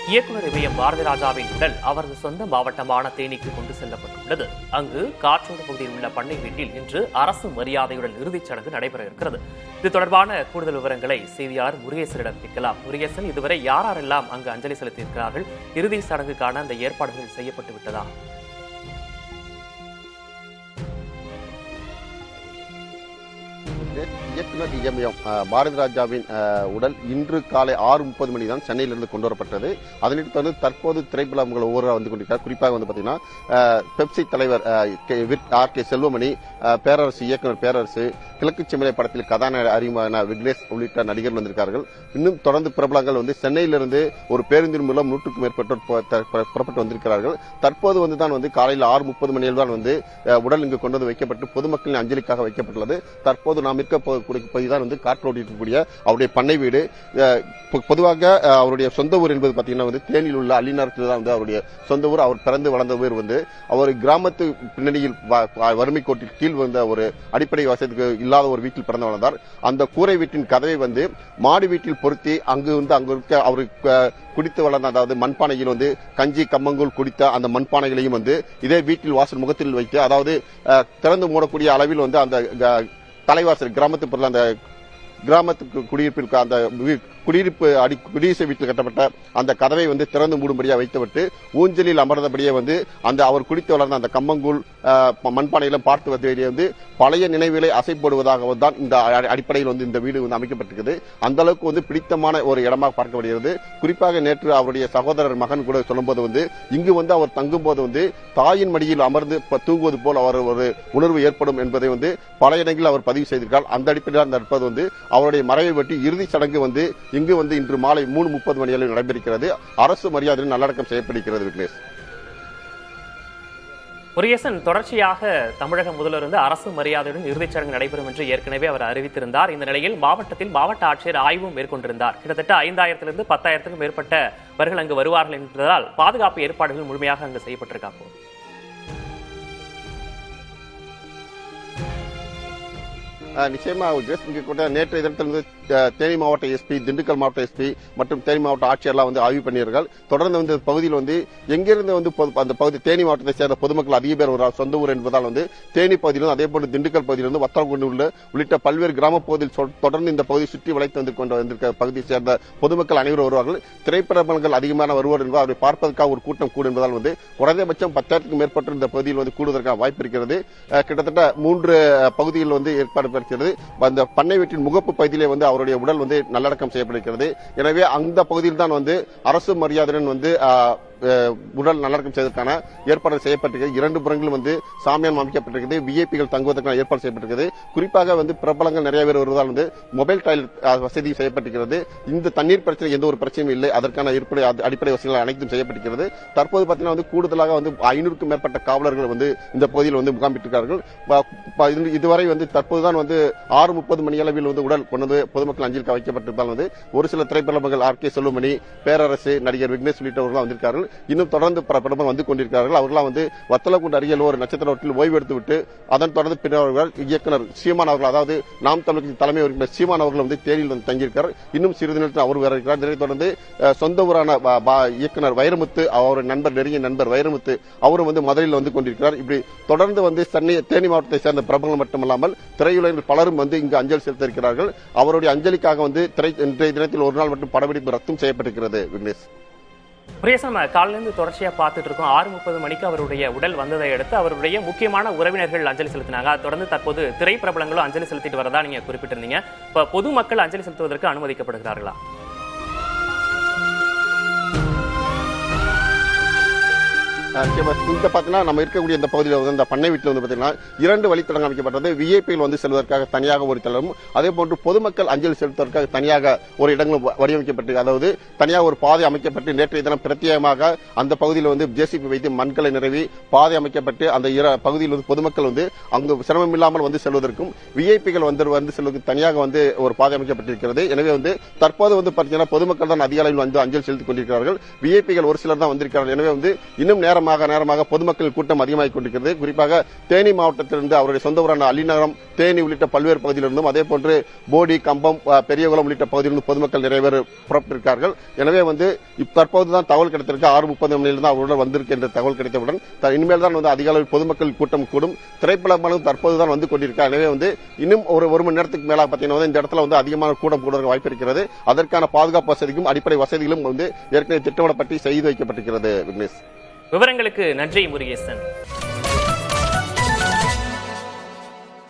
இயக்குநர் இமயம் பாரதிராஜாவின் உடல் அவரது சொந்த மாவட்டமான தேனிக்கு கொண்டு செல்லப்பட்டுள்ளது. அங்கு காற்றோடு பகுதியில் உள்ள பண்ணை வீட்டில் இன்று அரசு மரியாதையுடன் இறுதிச் சடங்கு நடைபெற இருக்கிறது. இது தொடர்பான கூடுதல் விவரங்களை செய்தியாளர் முருகேசனிடம் கேட்கலாம். முருகேசன், இதுவரை யாரெல்லாம் அங்கு அஞ்சலி செலுத்தியிருக்கிறார்கள்? இறுதி சடங்குக்கான அந்த ஏற்பாடுகள் செய்யப்பட்டு விட்டதா? இயக்குநர் இமயம் பாரதிராஜாவின் உடல் இன்று காலை 6:30 மணி தான் சென்னையிலிருந்து கொண்டு வரப்பட்டது. அதனைத் தொடர்ந்து தற்போது திரைப்படங்கள் ஒவ்வொருவராக வந்து கொண்டிருக்கிறார். குறிப்பாக வந்து பார்த்தீங்கன்னா பெப்சி தலைவர் ஆர்.கே. செல்வமணி, பேரரசு இயக்குநர் பேரரசு, கிழக்கு செம்மலை படத்தில் கதாநாயகர் அறிமுகமான விக்னேஷ் உள்ளிட்ட நடிகர்கள் வந்திருக்கார்கள். இன்னும் தொடர்ந்து பிரபலங்கள் வந்து சென்னையிலிருந்து ஒரு பேருந்தின் மூலம் 100க்கும் மேற்பட்டோர் புறப்பட்டு வந்திருக்கிறார்கள். தற்போது வந்துதான் வந்து காலையில் 6:30 மணியில் தான் வந்து உடல் இங்கு கொண்டு வந்து வைக்கப்பட்டு பொதுமக்களின் அஞ்சலிக்காக வைக்கப்பட்டுள்ளது. தற்போது நாம் இருக்க பகுதிதான் வந்து காற்றோடு இருக்கக்கூடிய அவருடைய பண்ணை வீடு. பொதுவாக அவருடைய சொந்த ஊர் என்பது பார்த்தீங்கன்னா வந்து தேனியில் உள்ள அள்ளினாரத்தில் தான் வந்து அவருடைய சொந்த ஊர். அவர் பிறந்து வளர்ந்த ஊர் வந்து அவர் கிராமத்து பின்னணியில் வறுமை கோட்டில் கீழ் வந்த ஒரு அடிப்படை வசதிக்கு இல்லாத ஒரு வீட்டில் பிறந்து வளர்ந்தார். அந்த கூரை வீட்டின் கதவை வந்து மாடி வீட்டில் பொருத்தி அங்கு இருக்க அவருக்கு குடித்து வளர்ந்த, அதாவது மண்பானையில் வந்து கஞ்சி கம்மங்கூழ் குடித்த அந்த மண்பானைகளையும் வந்து இதே வீட்டில் வாசல் முகத்தில் வைத்து, அதாவது திறந்து மூடக்கூடிய அளவில் வந்து அந்த தலைவாசல் கிராமத்து பொருள் அந்த கிராமத்துக்கு குடியிருப்பிற்கு அந்த குடியிருப்பு வீட்டில் கட்டப்பட்ட அந்த கதவை வந்து திறந்து மூடும்படியாக வைத்துவிட்டு ஊஞ்சலில் அமர்ந்தபடியே வந்து அந்த அவர் குடித்து வளர்ந்த அந்த கம்மங்கூழ் மண்பானையிலும் பார்த்து வந்து பழைய நினைவுகளை அசைப்படுவதாக தான் இந்த அடிப்படையில் வந்து இந்த வீடு வந்து அமைக்கப்பட்டிருக்கிறது. அந்த அளவுக்கு வந்து பிடித்தமான ஒரு இடமாக பார்க்கப்படுகிறது. குறிப்பாக நேற்று அவருடைய சகோதரர் மகன் கூட சொல்லும்போது வந்து இங்கு வந்து அவர் தங்கும் போது வந்து தாயின் மடியில் அமர்ந்து தூங்குவது போல் அவர் ஒரு உணர்வு ஏற்படும் என்பதை வந்து பல இடங்களில் அவர் பதிவு செய்திருக்கிறார். அந்த அடிப்படையில் நடப்பது வந்து அவருடைய மறைவை பற்றி இறுதிச் சடங்கு வந்து இங்கு வந்து இன்று மாலை 3:30 மணி அளவில் நடைபெறுகிறது. அரசு மரியாதையில் நல்லடக்கம் செய்யப்படுகிறது. விக்னேஷ். முருகேசன், தொடர்ச்சியாக தமிழக முதல்வர் வந்து அரசு மரியாதையுடன் இறுதிச் சடங்கு நடைபெறும் என்று ஏற்கனவே அவர் அறிவித்திருந்தார். இந்த நிலையில் மாவட்டத்தில் மாவட்ட ஆட்சியர் ஆய்வும் மேற்கொண்டிருந்தார். கிட்டத்தட்ட 5000 10,000க்கும் மேற்பட்டவர்கள் அங்கு வருவார்கள் என்பதால் பாதுகாப்பு ஏற்பாடுகள் முழுமையாக அங்கு செய்யப்பட்டிருக்காங்க. நிச்சயமா இங்க கூட நேற்றைய தினத்திலிருந்து தேனி மாவட்ட எஸ்பி, திண்டுக்கல் மாவட்ட எஸ்பி மற்றும் தேனி மாவட்ட ஆட்சியர்லாம் வந்து ஆய்வு பண்ணியிருக்கார்கள். தொடர்ந்து வந்து பகுதியில் வந்து எங்கிருந்து வந்து அந்த பகுதி தேனி மாவட்டத்தை சேர்ந்த பொதுமக்கள் அதிக பேர் ஒரு சொந்த ஊர் என்பதால் வந்து தேனி பகுதியிலும் அதே போல திண்டுக்கல் பகுதியிலிருந்து வத்தலகுண்டு உள்ளிட்ட பல்வேறு கிராம பகுதியில் தொடர்ந்து இந்த பகுதி சுற்றி வளைத்து வந்து கொண்டு வந்திருக்க பகுதியை சேர்ந்த பொதுமக்கள் அனைவரும் வருவார்கள். திரைப்படங்கள் அதிகமான வருவார் என்பதால் அவரை பார்ப்பதற்காக ஒரு கூட்டம் கூடும் என்பதால் வந்து குறைந்தபட்சம் 10,000க்கும் மேற்பட்ட இந்த பகுதியில் வந்து கூடுவதற்கான வாய்ப்பு இருக்கிறது. கிட்டத்தட்ட 3 பகுதியில் வந்து ஏற்பாடு அந்த பண்ணை வீட்டின் முகப்பு பகுதியிலே வந்து அவருடைய உடல் வந்து நல்லடக்கம் செய்யப்படுகிறது. எனவே அந்த பகுதியில் தான் வந்து அரசு மரியாதையுடன் வந்து உடல் நல்லடக்கம் செய்வதற்கான ஏற்பாடு செய்யப்பட்டிருக்கிறது. 2 புறங்களும் வந்து சாமியான் அமைக்கப்பட்டிருக்கிறது. விஐபிகள் தங்குவதற்கான ஏற்பாடு செய்யப்பட்டிருக்கிறது. குறிப்பாக வந்து பிரபலங்கள் நிறைய பேர் வருவதால் வந்து மொபைல் டாய்லெட் வசதி செய்யப்பட்டிருக்கிறது. இந்த தண்ணீர் பிரச்சனை எந்த ஒரு பிரச்சனையும் இல்லை. அதற்கான அடிப்படை வசதிகள் அனைத்தும் செய்யப்பட்டிருக்கிறது. தற்போது பார்த்தீங்கன்னா வந்து கூடுதலாக வந்து 500க்கும் மேற்பட்ட காவலர்கள் வந்து இந்த பகுதியில் வந்து முகாமிட்டிருக்கிறார்கள். இதுவரை வந்து தற்போதுதான் வந்து 6:30 மணி அளவில் வந்து உடல் கொண்டு பொதுமக்கள் அஞ்சலிக்கு வைக்கப்பட்டிருந்தால் வந்து ஒரு சில திரைப்படங்கள் ஆர்.கே. செல்வமணி, பேரரசு, நடிகர் விக்னேஷ் உள்ளிட்டவர்கள் வந்திருக்கார்கள். இன்னும் தொடர்ந்து பிரபலம் வந்து கொண்டிருக்கிறார்கள். அவர்களாம் வந்து வத்தலகுண்டு அருகில் ஒரு நட்சத்திர ஹோட்டலில் ஓய்வு எடுத்துவிட்டு அதன் தொடர்ந்து பின்னர் இயக்குநர் சீமான் அவர்கள், அதாவது நாம் தமிழக தலைமை உறுப்பினர் சீமான் அவர்கள் வந்து தேனியில் வந்து தங்கியிருக்கிறார். இன்னும் சிறிது நேரத்தில் அவர் வேற இருக்கிறார். இதனைத் தொடர்ந்து சொந்த ஊரான இயக்குநர் வைரமுத்து, அவருடைய நண்பர், நெருங்கிய நண்பர் வைரமுத்து அவரும் வந்து மதுரையில் வந்து கொண்டிருக்கிறார். இப்படி தொடர்ந்து வந்து தேனி மாவட்டத்தை சேர்ந்த பிரபலங்கள் மட்டுமல்லாமல் திரையுலகில் பலரும் வந்து இங்கு அஞ்சலி செலுத்த இருக்கிறார்கள். அவருடைய அஞ்சலிக்காக வந்து இன்றைய தினத்தில் ஒரு நாள் மட்டும் படப்பிடிப்பு ரத்தும் செய்யப்பட்டிருக்கிறது. விக்னேஷ். முருகேசன், காலிலிருந்து தொடர்ச்சியா பார்த்துட்டு இருக்கோம். 6:30 மணிக்கு அவருடைய உடல் வந்ததை அடுத்து அவருடைய முக்கியமான உறவினர்கள் அஞ்சலி செலுத்தினாங்க. தொடர்ந்து தற்போது திரைப்பிரபலங்களும் அஞ்சலி செலுத்திட்டு வரதா நீங்க குறிப்பிட்டிருந்தீங்க. இப்ப பொதுமக்கள் அஞ்சலி செலுத்துவதற்கு அனுமதிக்கப்படுகிறார்களா? இந்த பாத்தீங்கன்னா நம்ம இருக்கக்கூடிய இந்த பகுதியில் வந்து இந்த பண்ணை வீட்டில் வந்து பாத்தீங்கன்னா 2 வழித்தடங்கள் அமைக்கப்பட்டது. விஐபியில் வந்து செல்வதற்காக தனியாக ஒரு தளம், அதே போன்று பொதுமக்கள் அஞ்சலி செலுத்துவதற்காக தனியாக ஒரு இடங்கள் வடிவமைக்கப்பட்டு, அதாவது தனியாக ஒரு பாதை அமைக்கப்பட்டு நேற்றைய தினம் பிரத்யேகமாக அந்த பகுதியில் வந்து ஜேசிபி வைத்து மண்களை நிரவி பாதை அமைக்கப்பட்டு அந்த பகுதியில் வந்து பொதுமக்கள் வந்து அங்கு சிரமம் இல்லாமல் வந்து செல்வதற்கும் விஐபிகள் வந்து செல்வதற்கு தனியாக வந்து ஒரு பாதை அமைக்கப்பட்டிருக்கிறது. எனவே வந்து தற்போது வந்து பாத்தீங்கன்னா பொதுமக்கள் தான் அதிக அளவில் வந்து அஞ்சலி செலுத்திக் கொண்டிருக்கிறார்கள். விஐபிகள் ஒரு சிலர் தான் வந்திருக்கிறார்கள். எனவே வந்து இன்னும் நேரம் நேரமாக பொதுமக்கள் கூட்டம் அதிகமாகிக் கொண்டிருக்கிறது. குறிப்பாக தேனி மாவட்டத்திலிருந்து அவருடைய சொந்த ஊரான அள்ளிநகரம், தேனி உள்ளிட்ட பல்வேறு பகுதியிலிருந்தும் அதே போன்று போடி, கம்பம், பெரியகுளம் உள்ளிட்ட பகுதியிலிருந்து பொதுமக்கள் நிறைய பேர் புறப்பட்டிருக்கார்கள். எனவே தற்போதுதான் தகவல் கிடைத்திருக்கு. 6:30 மணியிலிருந்து அவருடன் வந்திருக்கு என்ற தகவல் கிடைத்தவுடன் இனிமேல் தான் அதிக அளவில் பொதுமக்கள் கூட்டம் கூடும். திரைப்படங்களும் தற்போதுதான் வந்து கொண்டிருக்கிறார். எனவே இன்னும் ஒரு மணி நேரத்துக்கு மேல பாத்தீங்கன்னா இந்த இடத்துல அதிகமான கூட்டம் கூடுவதற்கு வாய்ப்பு இருக்கிறது. அதற்கான பாதுகாப்பு வசதிக்கும் அடிப்படை வசதிகளும் ஏற்கனவே திட்டமிடப்பட்டு செய்து வைக்கப்பட்டிருக்கிறது. விக்னேஷ், விவரங்களுக்கு நன்றி முருகேசன்.